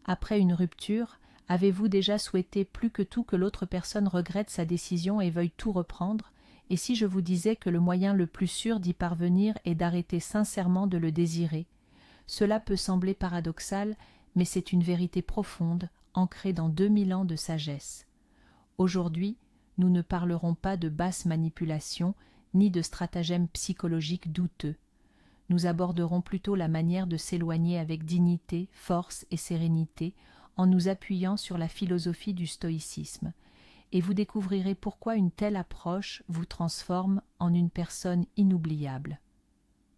Après une rupture, avez-vous déjà souhaité plus que tout que l'autre personne regrette sa décision et veuille tout reprendre? Et si je vous disais que le moyen le plus sûr d'y parvenir est d'arrêter sincèrement de le désirer? Cela peut sembler paradoxal, mais c'est une vérité profonde, ancrée dans 2000 ans de sagesse. Aujourd'hui, nous ne parlerons pas de basse manipulation, ni de stratagèmes psychologiques douteux. Nous aborderons plutôt la manière de s'éloigner avec dignité, force et sérénité, en nous appuyant sur la philosophie du stoïcisme, et vous découvrirez pourquoi une telle approche vous transforme en une personne inoubliable.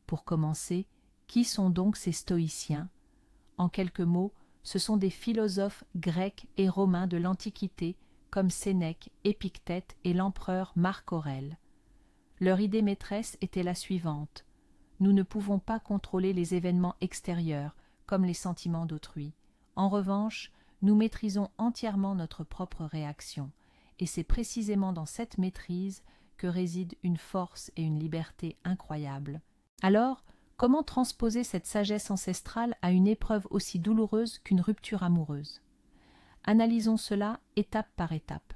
Pour commencer, qui sont donc ces stoïciens? En quelques mots, ce sont des philosophes grecs et romains de l'Antiquité, comme Sénèque, Épictète et l'empereur Marc Aurèle. Leur idée maîtresse était la suivante: nous ne pouvons pas contrôler les événements extérieurs, comme les sentiments d'autrui. En revanche, nous maîtrisons entièrement notre propre réaction, et c'est précisément dans cette maîtrise que réside une force et une liberté incroyables. Alors, comment transposer cette sagesse ancestrale à une épreuve aussi douloureuse qu'une rupture amoureuse? Analysons cela étape par étape.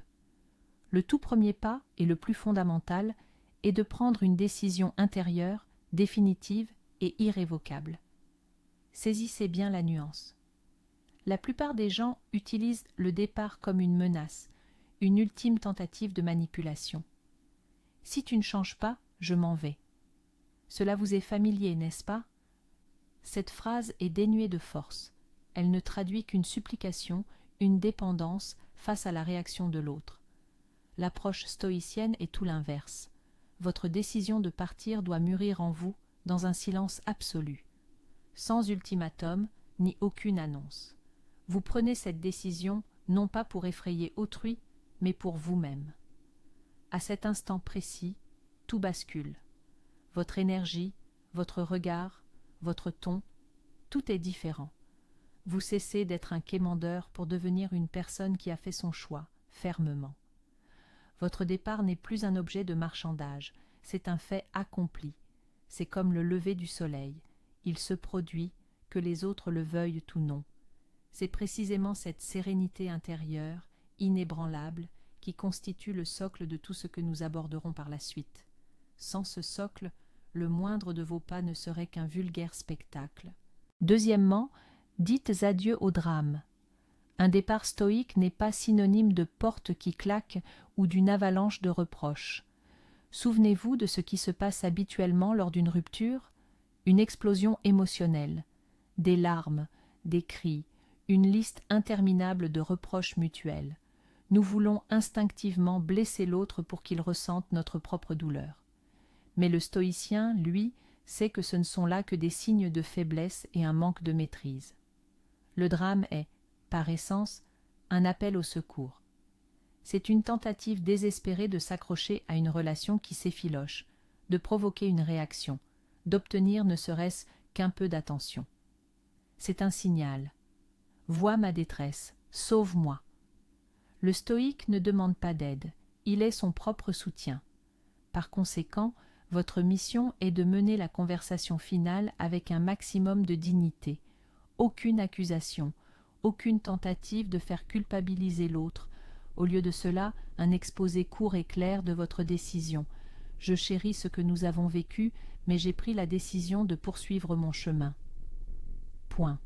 Le tout premier pas, et le plus fondamental, est de prendre une décision intérieure, définitive et irrévocable. Saisissez bien la nuance. La plupart des gens utilisent le départ comme une menace, une ultime tentative de manipulation. Si tu ne changes pas, je m'en vais. Cela vous est familier, n'est-ce pas? Cette phrase est dénuée de force. Elle ne traduit qu'une supplication, une dépendance face à la réaction de l'autre. L'approche stoïcienne est tout l'inverse. Votre décision de partir doit mûrir en vous dans un silence absolu, sans ultimatum ni aucune annonce. Vous prenez cette décision non pas pour effrayer autrui, mais pour vous-même. À cet instant précis, tout bascule. Votre énergie, votre regard, votre ton, tout est différent. Vous cessez d'être un quémandeur pour devenir une personne qui a fait son choix, fermement. Votre départ n'est plus un objet de marchandage, c'est un fait accompli. C'est comme le lever du soleil, il se produit, que les autres le veuillent ou non. C'est précisément cette sérénité intérieure, inébranlable, qui constitue le socle de tout ce que nous aborderons par la suite. Sans ce socle, le moindre de vos pas ne serait qu'un vulgaire spectacle. Deuxièmement, dites adieu au drame. Un départ stoïque n'est pas synonyme de porte qui claque ou d'une avalanche de reproches. Souvenez-vous de ce qui se passe habituellement lors d'une rupture, une explosion émotionnelle, des larmes, des cris, une liste interminable de reproches mutuels. Nous voulons instinctivement blesser l'autre pour qu'il ressente notre propre douleur. Mais le stoïcien, lui, sait que ce ne sont là que des signes de faiblesse et un manque de maîtrise. Le drame est, par essence, un appel au secours. C'est une tentative désespérée de s'accrocher à une relation qui s'effiloche, de provoquer une réaction, d'obtenir ne serait-ce qu'un peu d'attention. C'est un signal. Vois ma détresse, sauve-moi. Le stoïque ne demande pas d'aide, il est son propre soutien. Par conséquent, votre mission est de mener la conversation finale avec un maximum de dignité. Aucune accusation, aucune tentative de faire culpabiliser l'autre. Au lieu de cela, un exposé court et clair de votre décision. Je chéris ce que nous avons vécu, mais j'ai pris la décision de poursuivre mon chemin. Point.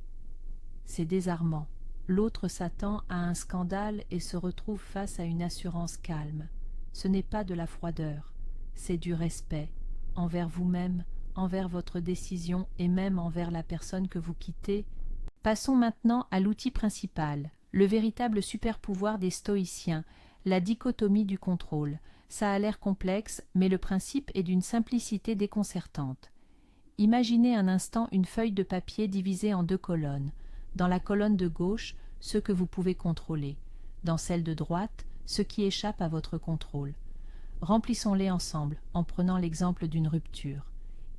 C'est désarmant. L'autre s'attend à un scandale et se retrouve face à une assurance calme. Ce n'est pas de la froideur, c'est du respect, envers vous-même, envers votre décision et même envers la personne que vous quittez. Passons maintenant à l'outil principal, le véritable super-pouvoir des stoïciens, la dichotomie du contrôle. Ça a l'air complexe, mais le principe est d'une simplicité déconcertante. Imaginez un instant une feuille de papier divisée en deux colonnes. Dans la colonne de gauche, ce que vous pouvez contrôler. Dans celle de droite, ce qui échappe à votre contrôle. Remplissons-les ensemble, en prenant l'exemple d'une rupture.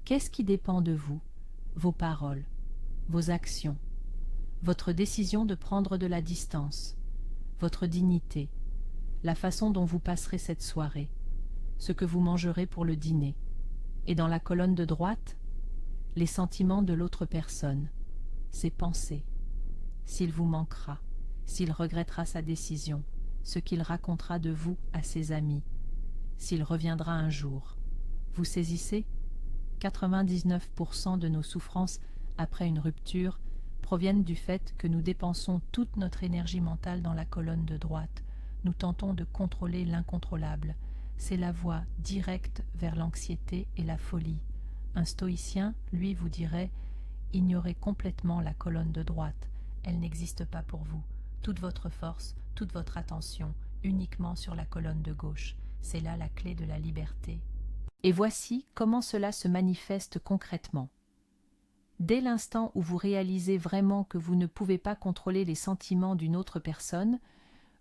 Qu'est-ce qui dépend de vous? Vos paroles, vos actions, votre décision de prendre de la distance, votre dignité, la façon dont vous passerez cette soirée, ce que vous mangerez pour le dîner. Et dans la colonne de droite, les sentiments de l'autre personne, ses pensées, s'il vous manquera, s'il regrettera sa décision, ce qu'il racontera de vous à ses amis, s'il reviendra un jour. Vous saisissez ? 99% de nos souffrances après une rupture proviennent du fait que nous dépensons toute notre énergie mentale dans la colonne de droite. Nous tentons de contrôler l'incontrôlable. C'est la voie directe vers l'anxiété et la folie. Un stoïcien, lui, vous dirait « Ignorez complètement la colonne de droite. Elle n'existe pas pour vous. Toute votre force, toute votre attention, uniquement sur la colonne de gauche. C'est là la clé de la liberté. » Et voici comment cela se manifeste concrètement. Dès l'instant où vous réalisez vraiment que vous ne pouvez pas contrôler les sentiments d'une autre personne,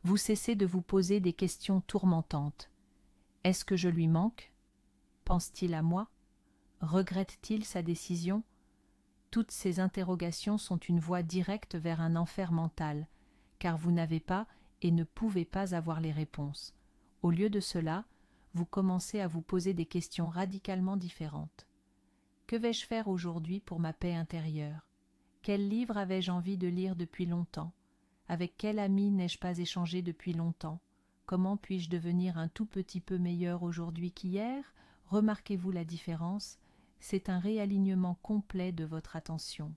vous cessez de vous poser des questions tourmentantes. Est-ce que je lui manque ? Pense-t-il à moi ? Regrette-t-il sa décision ? Toutes ces interrogations sont une voie directe vers un enfer mental, car vous n'avez pas et ne pouvez pas avoir les réponses. Au lieu de cela, vous commencez à vous poser des questions radicalement différentes. Que vais-je faire aujourd'hui pour ma paix intérieure ? Quel livre avais-je envie de lire depuis longtemps ? Avec quel ami n'ai-je pas échangé depuis longtemps ? Comment puis-je devenir un tout petit peu meilleur aujourd'hui qu'hier ? Remarquez-vous la différence ? C'est un réalignement complet de votre attention.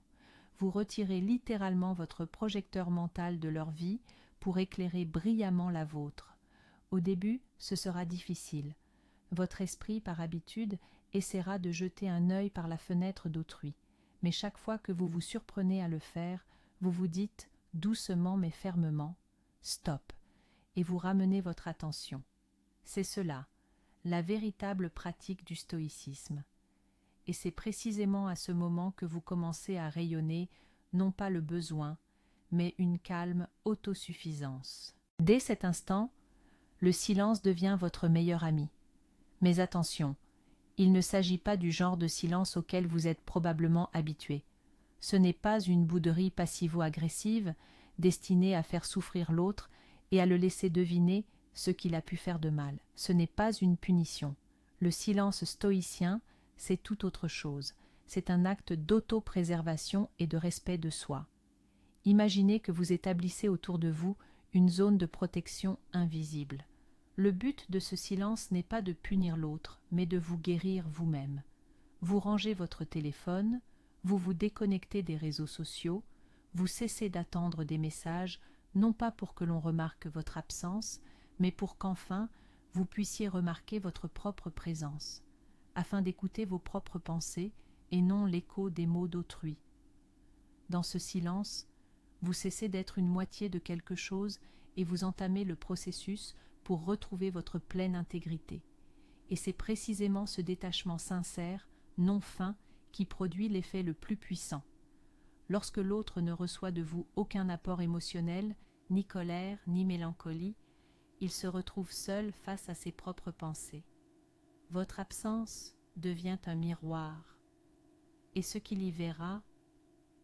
Vous retirez littéralement votre projecteur mental de leur vie pour éclairer brillamment la vôtre. Au début, ce sera difficile. Votre esprit, par habitude, essaiera de jeter un œil par la fenêtre d'autrui. Mais chaque fois que vous vous surprenez à le faire, vous vous dites, doucement mais fermement, « Stop !» et vous ramenez votre attention. C'est cela, la véritable pratique du stoïcisme. Et c'est précisément à ce moment que vous commencez à rayonner, non pas le besoin, mais une calme autosuffisance. Dès cet instant, le silence devient votre meilleur ami. Mais attention, il ne s'agit pas du genre de silence auquel vous êtes probablement habitué. Ce n'est pas une bouderie passivo-agressive destinée à faire souffrir l'autre et à le laisser deviner ce qu'il a pu faire de mal. Ce n'est pas une punition. Le silence stoïcien, c'est tout autre chose. C'est un acte d'auto-préservation et de respect de soi. Imaginez que vous établissez autour de vous une zone de protection invisible. Le but de ce silence n'est pas de punir l'autre, mais de vous guérir vous-même. Vous rangez votre téléphone, vous vous déconnectez des réseaux sociaux, vous cessez d'attendre des messages, non pas pour que l'on remarque votre absence, mais pour qu'enfin vous puissiez remarquer votre propre présence, afin d'écouter vos propres pensées et non l'écho des mots d'autrui. Dans ce silence, vous cessez d'être une moitié de quelque chose et vous entamez le processus pour retrouver votre pleine intégrité. Et c'est précisément ce détachement sincère, non feint, qui produit l'effet le plus puissant. Lorsque l'autre ne reçoit de vous aucun apport émotionnel, ni colère, ni mélancolie, il se retrouve seul face à ses propres pensées. Votre absence devient un miroir, et ce qu'il y verra,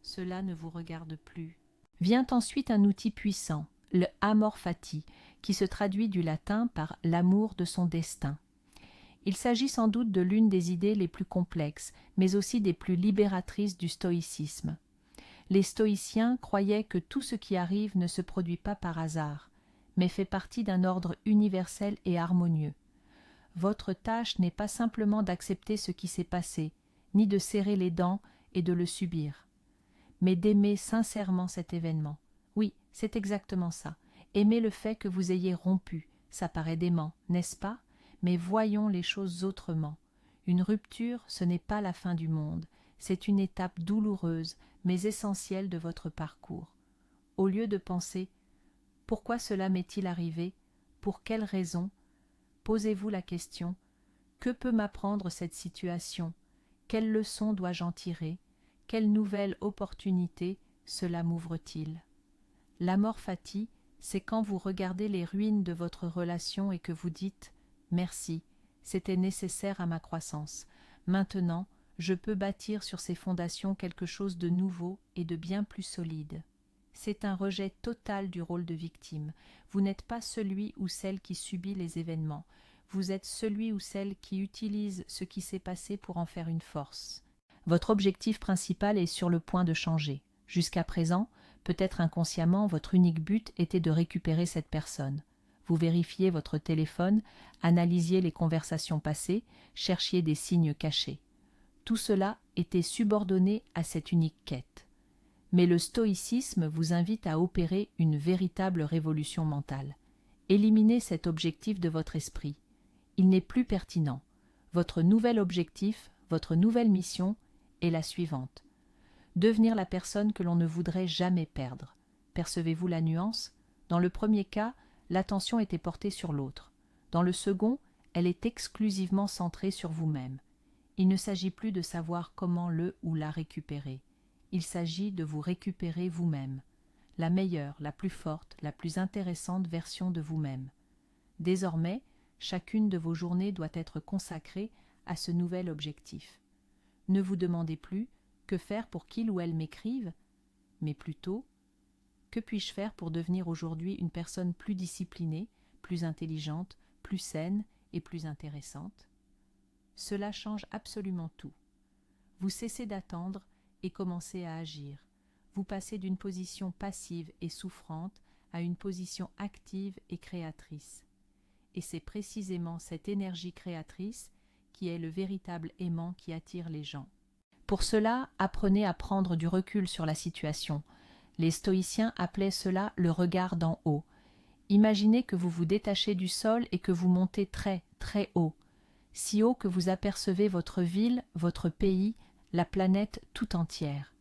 cela ne vous regarde plus. Vient ensuite un outil puissant, le amor fati, qui se traduit du latin par l'amour de son destin. Il s'agit sans doute de l'une des idées les plus complexes, mais aussi des plus libératrices du stoïcisme. Les stoïciens croyaient que tout ce qui arrive ne se produit pas par hasard, mais fait partie d'un ordre universel et harmonieux. Votre tâche n'est pas simplement d'accepter ce qui s'est passé, ni de serrer les dents et de le subir, mais d'aimer sincèrement cet événement. Oui, c'est exactement ça. Aimer le fait que vous ayez rompu, ça paraît dément, n'est-ce pas ? Mais voyons les choses autrement. Une rupture, ce n'est pas la fin du monde, c'est une étape douloureuse, mais essentielle de votre parcours. Au lieu de penser « Pourquoi cela m'est-il arrivé ? Pour quelle raison ?» Posez-vous la question « Que peut m'apprendre cette situation ? Quelle leçon dois-je en tirer ? Quelle nouvelle opportunité cela m'ouvre-t-il » L'amor fati, c'est quand vous regardez les ruines de votre relation et que vous dites « Merci, c'était nécessaire à ma croissance. Maintenant, je peux bâtir sur ces fondations quelque chose de nouveau et de bien plus solide. » C'est un rejet total du rôle de victime. Vous n'êtes pas celui ou celle qui subit les événements. Vous êtes celui ou celle qui utilise ce qui s'est passé pour en faire une force. Votre objectif principal est sur le point de changer. Jusqu'à présent, Peut-être inconsciemment, votre unique but était de récupérer cette personne. Vous vérifiez votre téléphone, analysiez les conversations passées, cherchiez des signes cachés. Tout cela était subordonné à cette unique quête. Mais le stoïcisme vous invite à opérer une véritable révolution mentale. Éliminez cet objectif de votre esprit. Il n'est plus pertinent. Votre nouvel objectif, votre nouvelle mission est la suivante. Devenir la personne que l'on ne voudrait jamais perdre. Percevez-vous la nuance? Dans le premier cas, l'attention était portée sur l'autre. Dans le second, elle est exclusivement centrée sur vous-même. Il ne s'agit plus de savoir comment le ou la récupérer. Il s'agit de vous récupérer vous-même, la meilleure, la plus forte, la plus intéressante version de vous-même. Désormais, chacune de vos journées doit être consacrée à ce nouvel objectif. Ne vous demandez plus que faire pour qu'il ou elle m'écrive, mais plutôt que puis-je faire pour devenir aujourd'hui une personne plus disciplinée, plus intelligente, plus saine et plus intéressante? Cela change absolument tout. Vous cessez d'attendre et commencez à agir. Vous passez d'une position passive et souffrante à une position active et créatrice. Et c'est précisément cette énergie créatrice qui est le véritable aimant qui attire les gens. Pour cela, apprenez à prendre du recul sur la situation. Les stoïciens appelaient cela le regard d'en haut. Imaginez que vous vous détachez du sol et que vous montez très, très haut, si haut que vous apercevez votre ville, votre pays, la planète tout entière.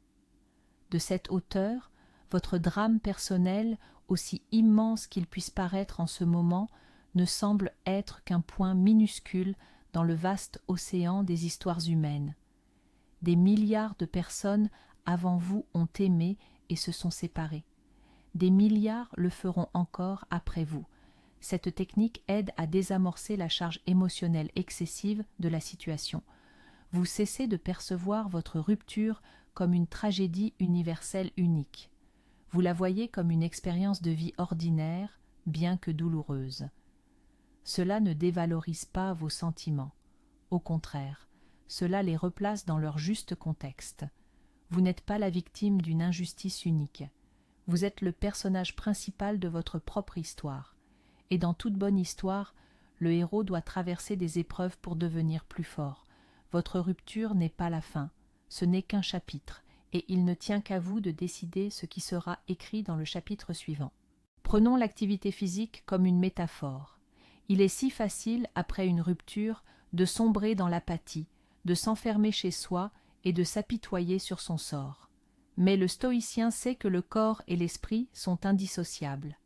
De cette hauteur, votre drame personnel, aussi immense qu'il puisse paraître en ce moment, ne semble être qu'un point minuscule dans le vaste océan des histoires humaines. Des milliards de personnes avant vous ont aimé et se sont séparées. Des milliards le feront encore après vous. Cette technique aide à désamorcer la charge émotionnelle excessive de la situation. Vous cessez de percevoir votre rupture comme une tragédie universelle unique. Vous la voyez comme une expérience de vie ordinaire, bien que douloureuse. Cela ne dévalorise pas vos sentiments. Au contraire, cela les replace dans leur juste contexte. Vous n'êtes pas la victime d'une injustice unique. Vous êtes le personnage principal de votre propre histoire. Et dans toute bonne histoire, le héros doit traverser des épreuves pour devenir plus fort. Votre rupture n'est pas la fin, ce n'est qu'un chapitre, et il ne tient qu'à vous de décider ce qui sera écrit dans le chapitre suivant. Prenons l'activité physique comme une métaphore. Il est si facile, après une rupture, de sombrer dans l'apathie, de s'enfermer chez soi et de s'apitoyer sur son sort. Mais le stoïcien sait que le corps et l'esprit sont indissociables.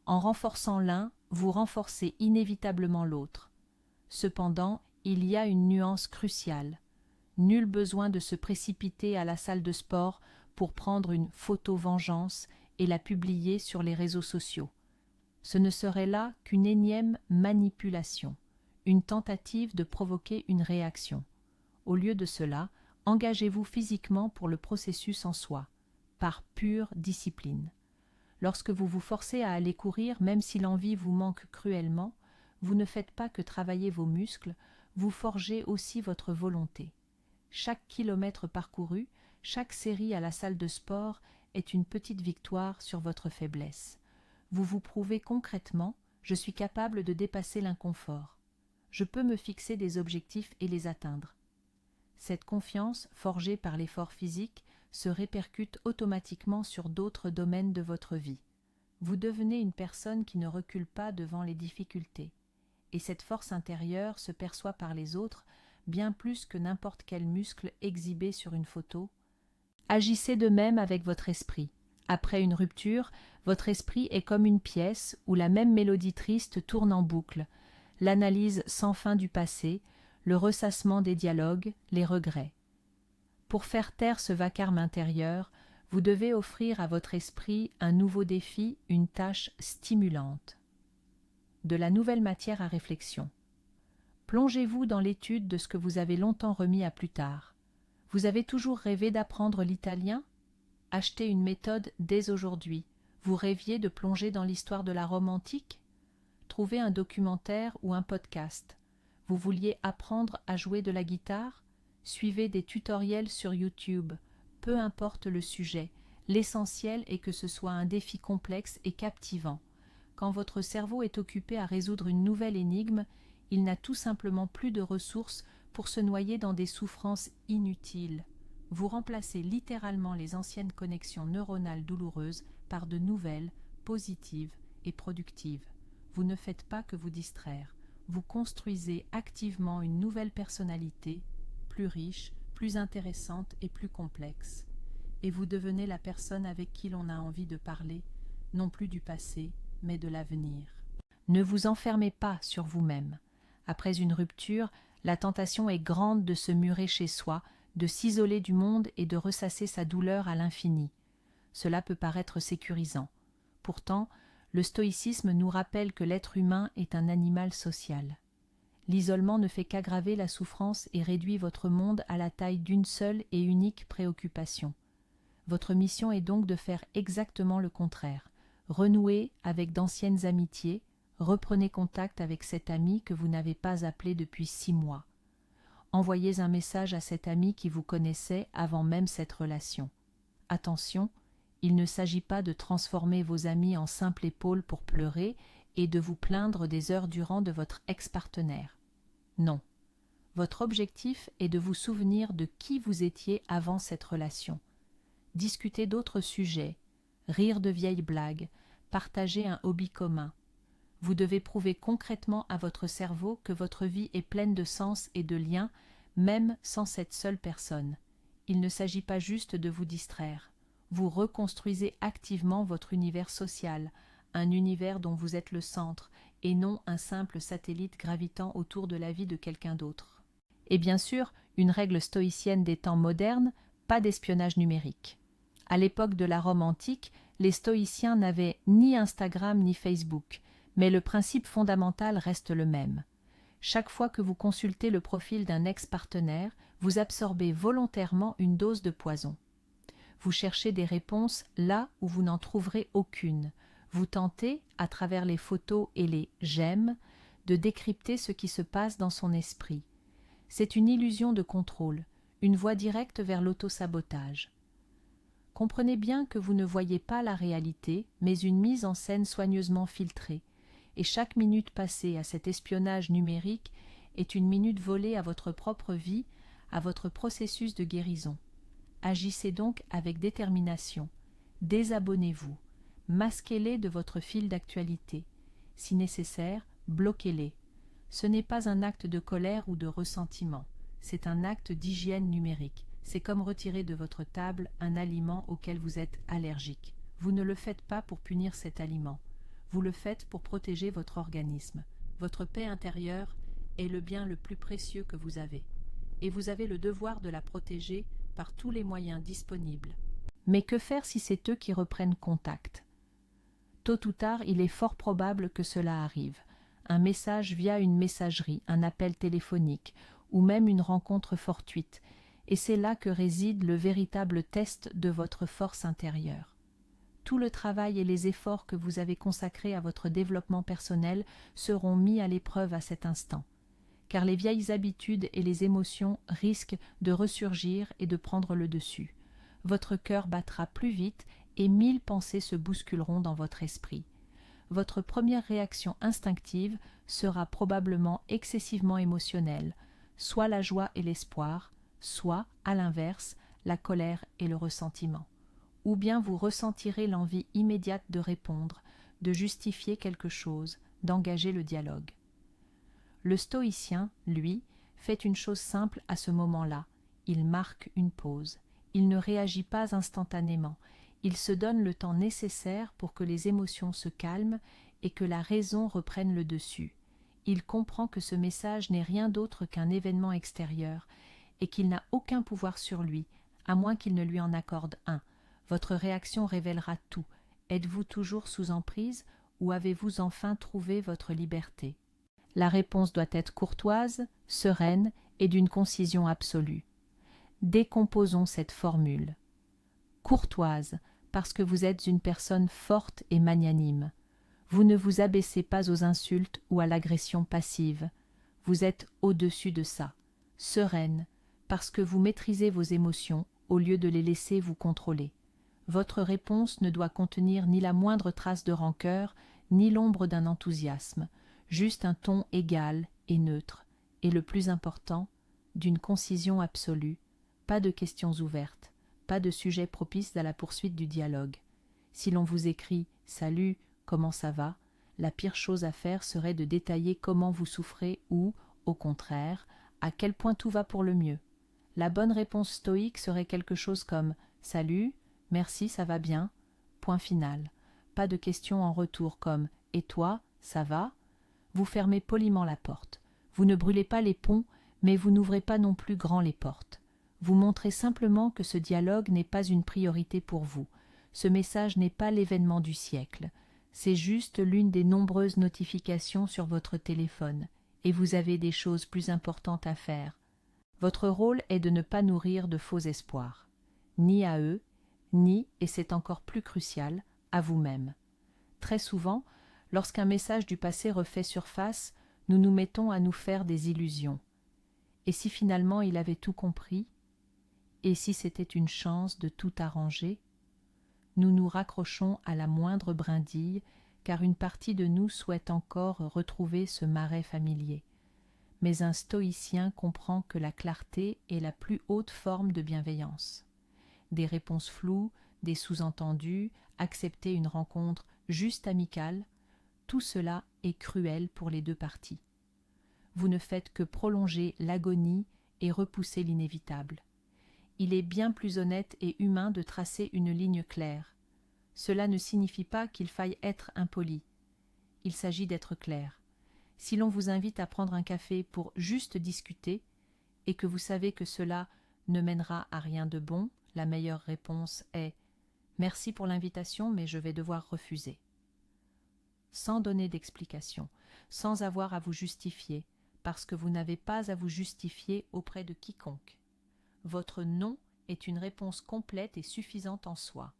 En renforçant l'un, vous renforcez inévitablement l'autre. Cependant, il y a une nuance cruciale. Nul besoin de se précipiter à la salle de sport pour prendre une photo-vengeance et la publier sur les réseaux sociaux. Ce ne serait là qu'une énième manipulation, une tentative de provoquer une réaction. Au lieu de cela, engagez-vous physiquement pour le processus en soi, par pure discipline. Lorsque vous vous forcez à aller courir, même si l'envie vous manque cruellement, vous ne faites pas que travailler vos muscles, vous forgez aussi votre volonté. Chaque kilomètre parcouru, chaque série à la salle de sport est une petite victoire sur votre faiblesse. Vous vous prouvez concrètement, je suis capable de dépasser l'inconfort. Je peux me fixer des objectifs et les atteindre. Cette confiance, forgée par l'effort physique, se répercute automatiquement sur d'autres domaines de votre vie. Vous devenez une personne qui ne recule pas devant les difficultés. Et cette force intérieure se perçoit par les autres bien plus que n'importe quel muscle exhibé sur une photo. Agissez de même avec votre esprit. Après une rupture, votre esprit est comme une pièce où la même mélodie triste tourne en boucle, l'analyse sans fin du passé, le ressassement des dialogues, les regrets. Pour faire taire ce vacarme intérieur, vous devez offrir à votre esprit un nouveau défi, une tâche stimulante. De la nouvelle matière à réflexion. Plongez-vous dans l'étude de ce que vous avez longtemps remis à plus tard. Vous avez toujours rêvé d'apprendre l'italien? Achetez une méthode dès aujourd'hui. Vous rêviez de plonger dans l'histoire de la Rome antique? Trouvez un documentaire ou un podcast. Vous vouliez apprendre à jouer de la guitare? Suivez des tutoriels sur YouTube. Peu importe le sujet, L'essentiel est que ce soit un défi complexe et captivant. Quand votre cerveau est occupé à résoudre une nouvelle énigme, il n'a tout simplement plus de ressources pour se noyer dans des souffrances inutiles. Vous remplacez littéralement les anciennes connexions neuronales douloureuses par de nouvelles, positives et productives. Vous ne faites pas que vous distraire. Vous construisez activement une nouvelle personnalité, plus riche, plus intéressante et plus complexe. Et vous devenez la personne avec qui l'on a envie de parler, non plus du passé, mais de l'avenir. Ne vous enfermez pas sur vous-même. Après une rupture, la tentation est grande de se murer chez soi, de s'isoler du monde et de ressasser sa douleur à l'infini. Cela peut paraître sécurisant. Pourtant, le stoïcisme nous rappelle que l'être humain est un animal social. L'isolement ne fait qu'aggraver la souffrance et réduit votre monde à la taille d'une seule et unique préoccupation. Votre mission est donc de faire exactement le contraire. Renouez avec d'anciennes amitiés, reprenez contact avec cet ami que vous n'avez pas appelé depuis 6 mois. Envoyez un message à cet ami qui vous connaissait avant même cette relation. Attention, il ne s'agit pas de transformer vos amis en simples épaules pour pleurer et de vous plaindre des heures durant de votre ex-partenaire. Non. Votre objectif est de vous souvenir de qui vous étiez avant cette relation. Discuter d'autres sujets, rire de vieilles blagues, partager un hobby commun. Vous devez prouver concrètement à votre cerveau que votre vie est pleine de sens et de liens, même sans cette seule personne. Il ne s'agit pas juste de vous distraire. Vous reconstruisez activement votre univers social, un univers dont vous êtes le centre, et non un simple satellite gravitant autour de la vie de quelqu'un d'autre. Et bien sûr, une règle stoïcienne des temps modernes, pas d'espionnage numérique. À l'époque de la Rome antique, les stoïciens n'avaient ni Instagram ni Facebook, mais le principe fondamental reste le même. Chaque fois que vous consultez le profil d'un ex-partenaire, vous absorbez volontairement une dose de poison. Vous cherchez des réponses là où vous n'en trouverez aucune. Vous tentez, à travers les photos et les « j'aime », de décrypter ce qui se passe dans son esprit. C'est une illusion de contrôle, une voie directe vers l'autosabotage. Comprenez bien que vous ne voyez pas la réalité, mais une mise en scène soigneusement filtrée. Et chaque minute passée à cet espionnage numérique est une minute volée à votre propre vie, à votre processus de guérison. Agissez donc avec détermination. Désabonnez-vous. Masquez-les de votre fil d'actualité. Si nécessaire, bloquez-les. Ce n'est pas un acte de colère ou de ressentiment. C'est un acte d'hygiène numérique. C'est comme retirer de votre table un aliment auquel vous êtes allergique. Vous ne le faites pas pour punir cet aliment. Vous le faites pour protéger votre organisme. Votre paix intérieure est le bien le plus précieux que vous avez. Et vous avez le devoir de la protéger par tous les moyens disponibles. Mais que faire si c'est eux qui reprennent contact? Tôt ou tard, il est fort probable que cela arrive. Un message via une messagerie, un appel téléphonique, ou même une rencontre fortuite. Et c'est là que réside le véritable test de votre force intérieure. Tout le travail et les efforts que vous avez consacrés à votre développement personnel seront mis à l'épreuve à cet instant, car les vieilles habitudes et les émotions risquent de ressurgir et de prendre le dessus. Votre cœur battra plus vite et 1000 pensées se bousculeront dans votre esprit. Votre première réaction instinctive sera probablement excessivement émotionnelle, soit la joie et l'espoir, soit, à l'inverse, la colère et le ressentiment. Ou bien vous ressentirez l'envie immédiate de répondre, de justifier quelque chose, d'engager le dialogue. Le stoïcien, lui, fait une chose simple à ce moment-là. Il marque une pause. Il ne réagit pas instantanément. Il se donne le temps nécessaire pour que les émotions se calment et que la raison reprenne le dessus. Il comprend que ce message n'est rien d'autre qu'un événement extérieur et qu'il n'a aucun pouvoir sur lui, à moins qu'il ne lui en accorde un. Votre réaction révélera tout. Êtes-vous toujours sous emprise ou avez-vous enfin trouvé votre liberté? La réponse doit être courtoise, sereine et d'une concision absolue. Décomposons cette formule. Courtoise, parce que vous êtes une personne forte et magnanime. Vous ne vous abaissez pas aux insultes ou à l'agression passive. Vous êtes au-dessus de ça. Sereine, parce que vous maîtrisez vos émotions au lieu de les laisser vous contrôler. Votre réponse ne doit contenir ni la moindre trace de rancœur, ni l'ombre d'un enthousiasme, juste un ton égal et neutre, et le plus important, d'une concision absolue, pas de questions ouvertes, pas de sujet propice à la poursuite du dialogue. Si l'on vous écrit « Salut, comment ça va ?», la pire chose à faire serait de détailler comment vous souffrez ou, au contraire, à quel point tout va pour le mieux. La bonne réponse stoïque serait quelque chose comme « Salut, merci, ça va bien », point final. Pas de questions en retour comme « Et toi, ça va ?» Vous fermez poliment la porte. Vous ne brûlez pas les ponts, mais vous n'ouvrez pas non plus grand les portes. Vous montrez simplement que ce dialogue n'est pas une priorité pour vous. Ce message n'est pas l'événement du siècle. C'est juste l'une des nombreuses notifications sur votre téléphone, et vous avez des choses plus importantes à faire. Votre rôle est de ne pas nourrir de faux espoirs, ni à eux, ni, et c'est encore plus crucial, à vous-même. Très souvent, lorsqu'un message du passé refait surface, nous nous mettons à nous faire des illusions. Et si finalement il avait tout compris? Et si c'était une chance de tout arranger? Nous nous raccrochons à la moindre brindille, car une partie de nous souhaite encore retrouver ce marais familier. Mais un stoïcien comprend que la clarté est la plus haute forme de bienveillance. Des réponses floues, des sous-entendus, accepter une rencontre juste amicale, tout cela est cruel pour les deux parties. Vous ne faites que prolonger l'agonie et repousser l'inévitable. Il est bien plus honnête et humain de tracer une ligne claire. Cela ne signifie pas qu'il faille être impoli. Il s'agit d'être clair. Si l'on vous invite à prendre un café pour juste discuter, et que vous savez que cela ne mènera à rien de bon, la meilleure réponse est « Merci pour l'invitation, mais je vais devoir refuser ». Sans donner d'explication, sans avoir à vous justifier, parce que vous n'avez pas à vous justifier auprès de quiconque. Votre non est une réponse complète et suffisante en soi.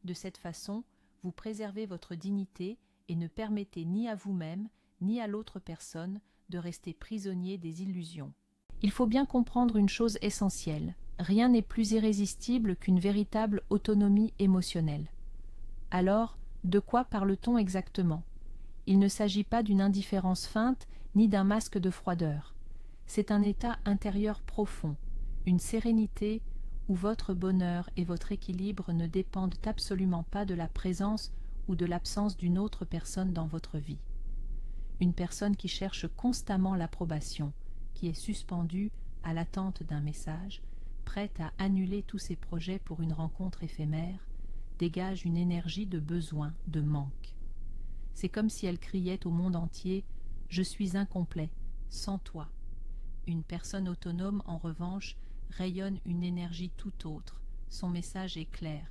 De cette façon, vous préservez votre dignité et ne permettez ni à vous-même ni à l'autre personne de rester prisonnier des illusions. Il faut bien comprendre une chose essentielle. Rien n'est plus irrésistible qu'une véritable autonomie émotionnelle. Alors, de quoi parle-t-on exactement? Il ne s'agit pas d'une indifférence feinte ni d'un masque de froideur. C'est un état intérieur profond, une sérénité où votre bonheur et votre équilibre ne dépendent absolument pas de la présence ou de l'absence d'une autre personne dans votre vie. Une personne qui cherche constamment l'approbation, qui est suspendue à l'attente d'un message, prête à annuler tous ses projets pour une rencontre éphémère, dégage une énergie de besoin, de manque. C'est comme si elle criait au monde entier « Je suis incomplet, sans toi ». Une personne autonome, en revanche, rayonne une énergie tout autre. Son message est clair.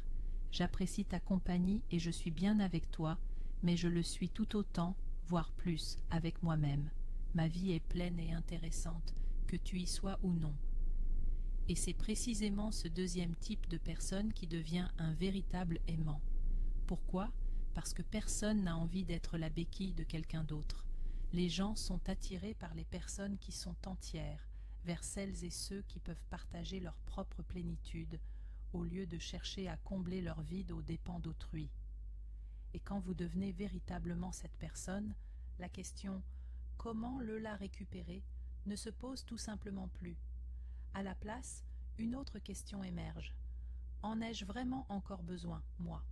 J'apprécie ta compagnie et je suis bien avec toi, mais je le suis tout autant, voire plus, avec moi-même. Ma vie est pleine et intéressante, que tu y sois ou non. Et c'est précisément ce deuxième type de personne qui devient un véritable aimant. Pourquoi ? Parce que personne n'a envie d'être la béquille de quelqu'un d'autre. Les gens sont attirés par les personnes qui sont entières, vers celles et ceux qui peuvent partager leur propre plénitude, au lieu de chercher à combler leur vide aux dépens d'autrui. Et quand vous devenez véritablement cette personne, la question « Comment la récupérer ?» ne se pose tout simplement plus. À la place, une autre question émerge. En ai-je vraiment encore besoin, moi ?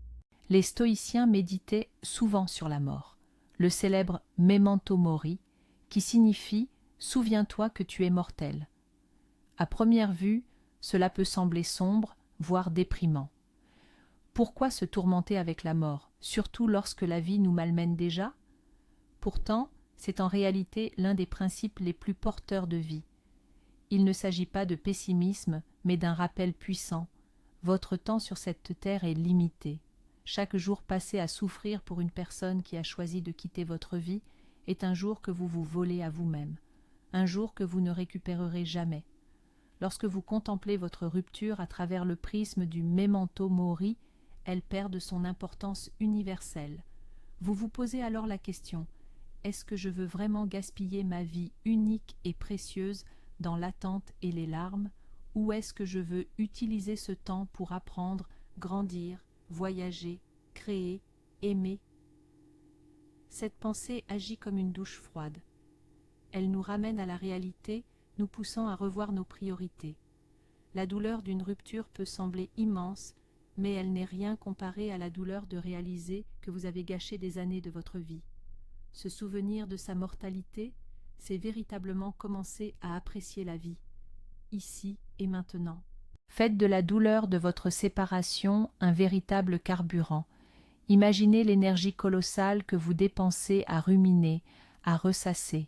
Les stoïciens méditaient souvent sur la mort, le célèbre « memento mori » qui signifie « souviens-toi que tu es mortel ». À première vue, cela peut sembler sombre, voire déprimant. Pourquoi se tourmenter avec la mort, surtout lorsque la vie nous malmène déjà? Pourtant, c'est en réalité l'un des principes les plus porteurs de vie. Il ne s'agit pas de pessimisme, mais d'un rappel puissant. Votre temps sur cette terre est limité. Chaque jour passé à souffrir pour une personne qui a choisi de quitter votre vie est un jour que vous vous volez à vous-même, un jour que vous ne récupérerez jamais. Lorsque vous contemplez votre rupture à travers le prisme du memento mori, elle perd de son importance universelle. Vous vous posez alors la question « Est-ce que je veux vraiment gaspiller ma vie unique et précieuse dans l'attente et les larmes, ou est-ce que je veux utiliser ce temps pour apprendre, grandir, voyager, créer, aimer. Cette pensée agit comme une douche froide. Elle nous ramène à la réalité, nous poussant à revoir nos priorités. La douleur d'une rupture peut sembler immense, mais elle n'est rien comparée à la douleur de réaliser que vous avez gâché des années de votre vie. Se souvenir de sa mortalité, c'est véritablement commencer à apprécier la vie, ici et maintenant. Faites de la douleur de votre séparation un véritable carburant. Imaginez l'énergie colossale que vous dépensez à ruminer, à ressasser.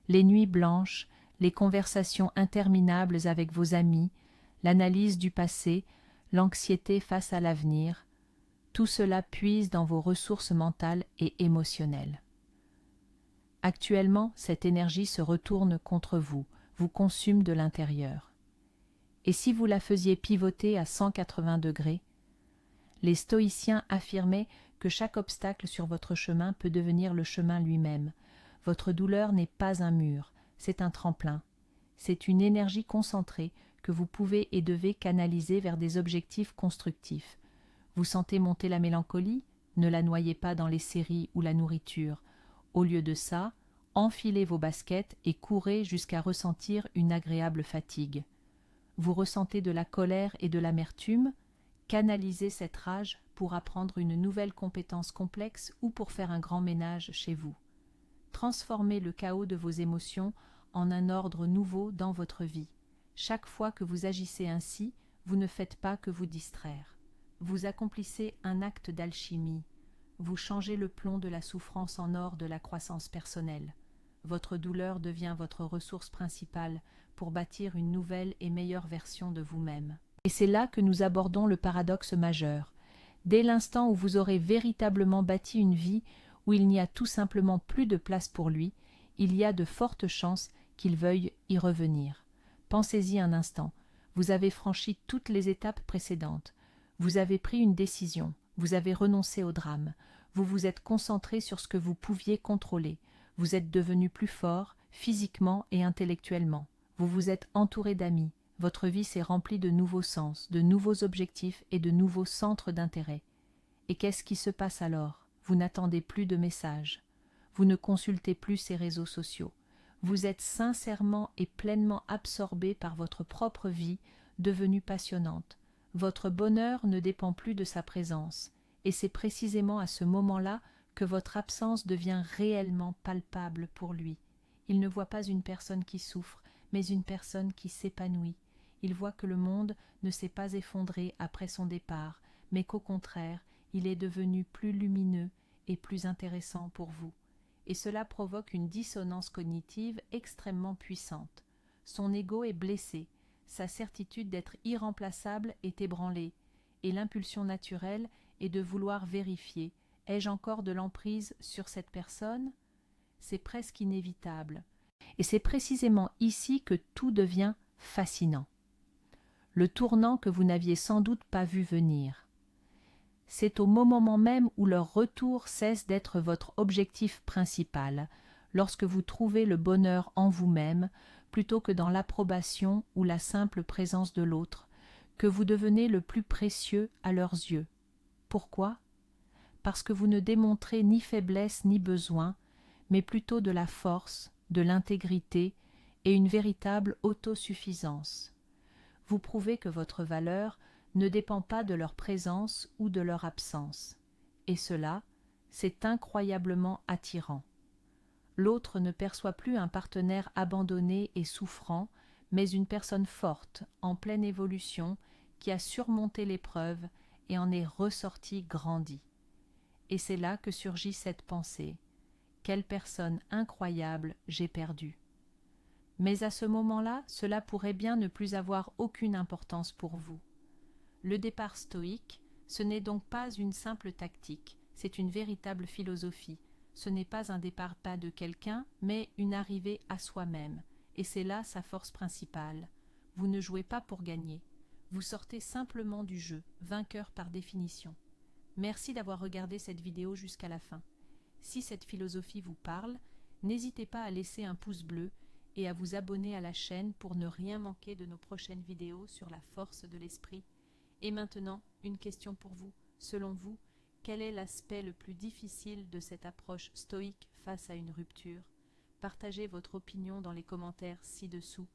Les nuits blanches, les conversations interminables avec vos amis, l'analyse du passé, l'anxiété face à l'avenir, tout cela puise dans vos ressources mentales et émotionnelles. Actuellement, cette énergie se retourne contre vous, vous consume de l'intérieur. Et si vous la faisiez pivoter à 180 degrés, les stoïciens affirmaient que chaque obstacle sur votre chemin peut devenir le chemin lui-même. Votre douleur n'est pas un mur, c'est un tremplin. C'est une énergie concentrée que vous pouvez et devez canaliser vers des objectifs constructifs. Vous sentez monter la mélancolie? Ne la noyez pas dans les séries ou la nourriture. Au lieu de ça, enfilez vos baskets et courez jusqu'à ressentir une agréable fatigue. Vous ressentez de la colère et de l'amertume? Canalisez cette rage pour apprendre une nouvelle compétence complexe ou pour faire un grand ménage chez vous. Transformez le chaos de vos émotions en un ordre nouveau dans votre vie. Chaque fois que vous agissez ainsi, vous ne faites pas que vous distraire. Vous accomplissez un acte d'alchimie. Vous changez le plomb de la souffrance en or de la croissance personnelle. Votre douleur devient votre ressource principale pour bâtir une nouvelle et meilleure version de vous-même. Et c'est là que nous abordons le paradoxe majeur. Dès l'instant où vous aurez véritablement bâti une vie où il n'y a tout simplement plus de place pour lui, il y a de fortes chances qu'il veuille y revenir. Pensez-y un instant. Vous avez franchi toutes les étapes précédentes. Vous avez pris une décision. Vous avez renoncé au drame. Vous vous êtes concentré sur ce que vous pouviez contrôler. Vous êtes devenu plus fort, physiquement et intellectuellement. Vous vous êtes entouré d'amis. Votre vie s'est remplie de nouveaux sens, de nouveaux objectifs et de nouveaux centres d'intérêt. Et qu'est-ce qui se passe alors? Vous n'attendez plus de messages. Vous ne consultez plus ces réseaux sociaux. Vous êtes sincèrement et pleinement absorbé par votre propre vie, devenue passionnante. Votre bonheur ne dépend plus de sa présence. Et c'est précisément à ce moment-là que votre absence devient réellement palpable pour lui. Il ne voit pas une personne qui souffre, mais une personne qui s'épanouit. Il voit que le monde ne s'est pas effondré après son départ, mais qu'au contraire, il est devenu plus lumineux et plus intéressant pour vous. Et cela provoque une dissonance cognitive extrêmement puissante. Son ego est blessé, sa certitude d'être irremplaçable est ébranlée, et l'impulsion naturelle est de vouloir vérifier: ai-je encore de l'emprise sur cette personne? C'est presque inévitable. Et c'est précisément ici que tout devient fascinant. Le tournant que vous n'aviez sans doute pas vu venir. C'est au moment même où leur retour cesse d'être votre objectif principal, lorsque vous trouvez le bonheur en vous-même, plutôt que dans l'approbation ou la simple présence de l'autre, que vous devenez le plus précieux à leurs yeux. Pourquoi? Parce que vous ne démontrez ni faiblesse ni besoin, mais plutôt de la force, de l'intégrité et une véritable autosuffisance. Vous prouvez que votre valeur ne dépend pas de leur présence ou de leur absence. Et cela, c'est incroyablement attirant. L'autre ne perçoit plus un partenaire abandonné et souffrant, mais une personne forte, en pleine évolution, qui a surmonté l'épreuve et en est ressortie grandie. Et c'est là que surgit cette pensée: quelle personne incroyable j'ai perdue. Mais à ce moment-là, cela pourrait bien ne plus avoir aucune importance pour vous. Le départ stoïque, ce n'est donc pas une simple tactique, c'est une véritable philosophie. Ce n'est pas un départ pas de quelqu'un, mais une arrivée à soi-même. Et c'est là sa force principale. Vous ne jouez pas pour gagner. Vous sortez simplement du jeu, vainqueur par définition. Merci d'avoir regardé cette vidéo jusqu'à la fin. Si cette philosophie vous parle, n'hésitez pas à laisser un pouce bleu et à vous abonner à la chaîne pour ne rien manquer de nos prochaines vidéos sur la force de l'esprit. Et maintenant, une question pour vous. Selon vous, quel est l'aspect le plus difficile de cette approche stoïque face à une rupture? Partagez votre opinion dans les commentaires ci-dessous.